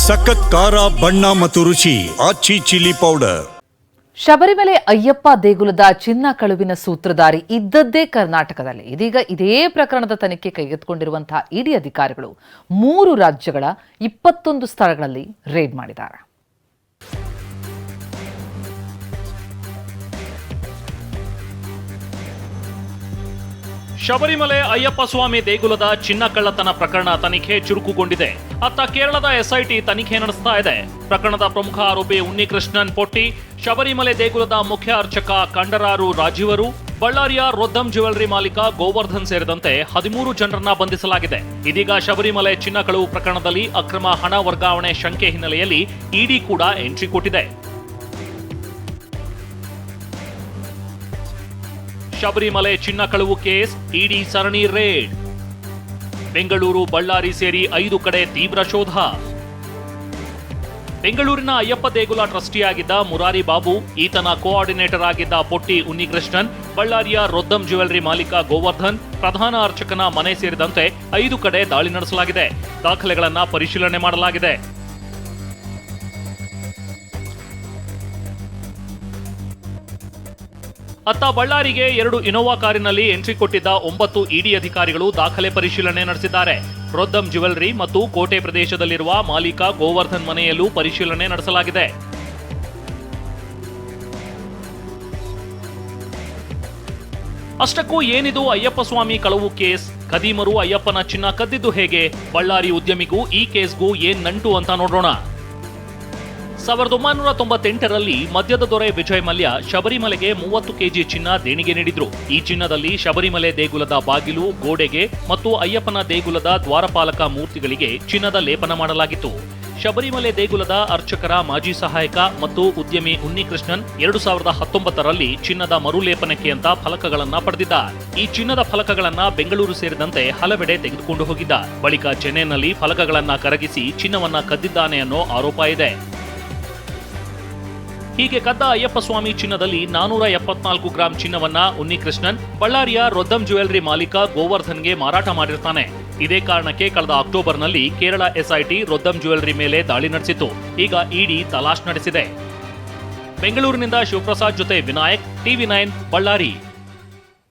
ಸಖತ್ ಖಾರ ಬಣ್ಣ ಮತ್ತು ರುಚಿ ಆಚಿ ಚಿಲ್ಲಿ ಪೌಡರ್. ಶಬರಿಮಲೆ ಅಯ್ಯಪ್ಪ ದೇಗುಲದ ಚಿನ್ನ ಕಳುವಿನ ಸೂತ್ರಧಾರಿ ಇದ್ದದ್ದೇ ಕರ್ನಾಟಕದಲ್ಲಿ. ಇದೀಗ ಇದೇ ಪ್ರಕರಣದ ತನಿಖೆ ಕೈಗೆತ್ತಿಕೊಂಡಿರುವಂತಹ ಇಡಿ ಅಧಿಕಾರಿಗಳು 3 ರಾಜ್ಯಗಳ 21 ಸ್ಥಳಗಳಲ್ಲಿ ರೇಡ್ ಮಾಡಿದ್ದಾರೆ. ಶಬರಿಮಲೆ ಅಯ್ಯಪ್ಪ ಸ್ವಾಮಿ ದೇಗುಲದ ಚಿನ್ನ ಕಳ್ಳತನ ಪ್ರಕರಣ ತನಿಖೆ ಚುರುಕುಗೊಂಡಿದೆ. ಅತ್ತ ಕೇರಳದ ಎಸ್ಐಟಿ ತನಿಖೆ ನಡೆಸ್ತಾ ಇದೆ. ಪ್ರಕರಣದ ಪ್ರಮುಖ ಆರೋಪಿ ಉನ್ನಿಕೃಷ್ಣನ್ ಪೊಟ್ಟಿ, ಶಬರಿಮಲೆ ದೇಗುಲದ ಮುಖ್ಯ ಅರ್ಚಕ ಕಂಡರಾರು ರಾಜೀವರು, ಬಳ್ಳಾರಿಯ ರೊದ್ದಂ ಜ್ಯುವೆಲರಿ ಮಾಲೀಕ ಗೋವರ್ಧನ್ ಸೇರಿದಂತೆ 13 ಜನರನ್ನ ಬಂಧಿಸಲಾಗಿದೆ. ಇದೀಗ ಶಬರಿಮಲೆ ಚಿನ್ನ ಕಳವು ಪ್ರಕರಣದಲ್ಲಿ ಅಕ್ರಮ ಹಣ ವರ್ಗಾವಣೆ ಶಂಕೆ ಹಿನ್ನೆಲೆಯಲ್ಲಿ ಇಡಿ ಕೂಡ ಎಂಟ್ರಿ ಕೊಟ್ಟಿದೆ. ಶಬರಿಮಲೆ ಚಿನ್ನ ಕಳವು ಕೇಸ್, ಇಡಿ ಸರಣಿ ರೇಡ್. ಬೆಂಗಳೂರು, ಬಳ್ಳಾರಿ ಸೇರಿ 5 ಕಡೆ ತೀವ್ರ ಶೋಧ. ಬೆಂಗಳೂರಿನ ಅಯ್ಯಪ್ಪ ದೇಗುಲ ಟ್ರಸ್ಟಿಯಾಗಿದ್ದ ಮುರಾರಿ ಬಾಬು, ಈತನ ಕೋಆರ್ಡಿನೇಟರ್ ಆಗಿದ್ದ ಪೊಟ್ಟಿ ಉನ್ನಿಕೃಷ್ಣನ್, ಬಳ್ಳಾರಿಯ ರೊದ್ದಂ ಜ್ಯುವೆಲರಿ ಮಾಲೀಕ ಗೋವರ್ಧನ್, ಪ್ರಧಾನ ಅರ್ಚಕನ ಮನೆ ಸೇರಿದಂತೆ 5 ಕಡೆ ದಾಳಿ ನಡೆಸಲಾಗಿದೆ. ದಾಖಲೆಗಳನ್ನ ಪರಿಶೀಲನೆ ಮಾಡಲಾಗಿದೆ. ಅತ್ತ ಬಳ್ಳಾರಿಗೆ 2 ಇನೋವಾ ಕಾರಿನಲ್ಲಿ ಎಂಟ್ರಿ ಕೊಟ್ಟಿದ್ದ 9 ಇಡಿ ಅಧಿಕಾರಿಗಳು ದಾಖಲೆ ಪರಿಶೀಲನೆ ನಡೆಸಿದ್ದಾರೆ. ರೊದ್ದಂ ಜ್ಯುವೆಲರಿ ಮತ್ತು ಕೋಟೆ ಪ್ರದೇಶದಲ್ಲಿರುವ ಮಾಲೀಕ ಗೋವರ್ಧನ್ ಮನೆಯಲ್ಲೂ ಪರಿಶೀಲನೆ ನಡೆಸಲಾಗಿದೆ. ಅಷ್ಟಕ್ಕೂ ಏನಿದು ಅಯ್ಯಪ್ಪ ಸ್ವಾಮಿ ಕಳವು ಕೇಸ್? ಖದೀಮರು ಅಯ್ಯಪ್ಪನ ಚಿನ್ನ ಕದ್ದಿದ್ದು ಹೇಗೆ? ಬಳ್ಳಾರಿ ಉದ್ಯಮಿಗೂ ಈ ಕೇಸ್ಗೂ ಏನ್ ನಂಟು ಅಂತ ನೋಡೋಣ. 1998ರಲ್ಲಿ ಮದ್ಯದ ದೊರೆ ವಿಜಯ್ ಮಲ್ಯ ಶಬರಿಮಲೆಗೆ 30 ಕೆಜಿ ಚಿನ್ನ ದೇಣಿಗೆ ನೀಡಿದ್ರು. ಈ ಚಿನ್ನದಲ್ಲಿ ಶಬರಿಮಲೆ ದೇಗುಲದ ಬಾಗಿಲು, ಗೋಡೆಗೆ ಮತ್ತು ಅಯ್ಯಪ್ಪನ ದೇಗುಲದ ದ್ವಾರಪಾಲಕ ಮೂರ್ತಿಗಳಿಗೆ ಚಿನ್ನದ ಲೇಪನ ಮಾಡಲಾಗಿತ್ತು. ಶಬರಿಮಲೆ ದೇಗುಲದ ಅರ್ಚಕರ ಮಾಜಿ ಸಹಾಯಕ ಮತ್ತು ಉದ್ಯಮಿ ಉನ್ನಿಕೃಷ್ಣನ್ 2019ರಲ್ಲಿ ಚಿನ್ನದ ಮರುಲೇಪನಕ್ಕೆ ಅಂತ ಫಲಕಗಳನ್ನ ಪಡೆದಿದ್ದ. ಈ ಚಿನ್ನದ ಫಲಕಗಳನ್ನ ಬೆಂಗಳೂರು ಸೇರಿದಂತೆ ಹಲವೆಡೆ ತೆಗೆದುಕೊಂಡು ಹೋಗಿದ್ದ. ಬಳಿಕ ಚೆನ್ನೈನಲ್ಲಿ ಫಲಕಗಳನ್ನ ಕರಗಿಸಿ ಚಿನ್ನವನ್ನ ಕದ್ದಿದ್ದಾನೆ ಅನ್ನೋ ಆರೋಪ ಇದೆ. ಹೀಗೆ ಕದ್ದ ಅಯ್ಯಪ್ಪ ಸ್ವಾಮಿ ಚಿನ್ನದಲ್ಲಿ 474 ಗ್ರಾಂ ಚಿನ್ನವನ್ನ ಉನ್ನಿಕೃಷ್ಣನ್ ಬಳ್ಳಾರಿಯ ರೊದ್ದಂ ಜ್ಯುವೆಲರಿ ಮಾಲೀಕ ಗೋವರ್ಧನ್ಗೆ ಮಾರಾಟ ಮಾಡಿರ್ತಾನೆ. ಇದೇ ಕಾರಣಕ್ಕೆ ಕಳೆದ ಅಕ್ಟೋಬರ್ನಲ್ಲಿ ಕೇರಳ ಎಸ್ಐಟಿ ರೊದ್ದಂ ಜ್ಯುವೆಲರಿ ಮೇಲೆ ದಾಳಿ ನಡೆಸಿತ್ತು. ಈಗ ಇಡಿ ತಲಾಶ್ ನಡೆಸಿದೆ. ಬೆಂಗಳೂರಿನಿಂದ ಶಿವಪ್ರಸಾದ್ ಜೊತೆ ವಿನಾಯಕ್, ಟಿವಿ9 ಬಳ್ಳಾರಿ.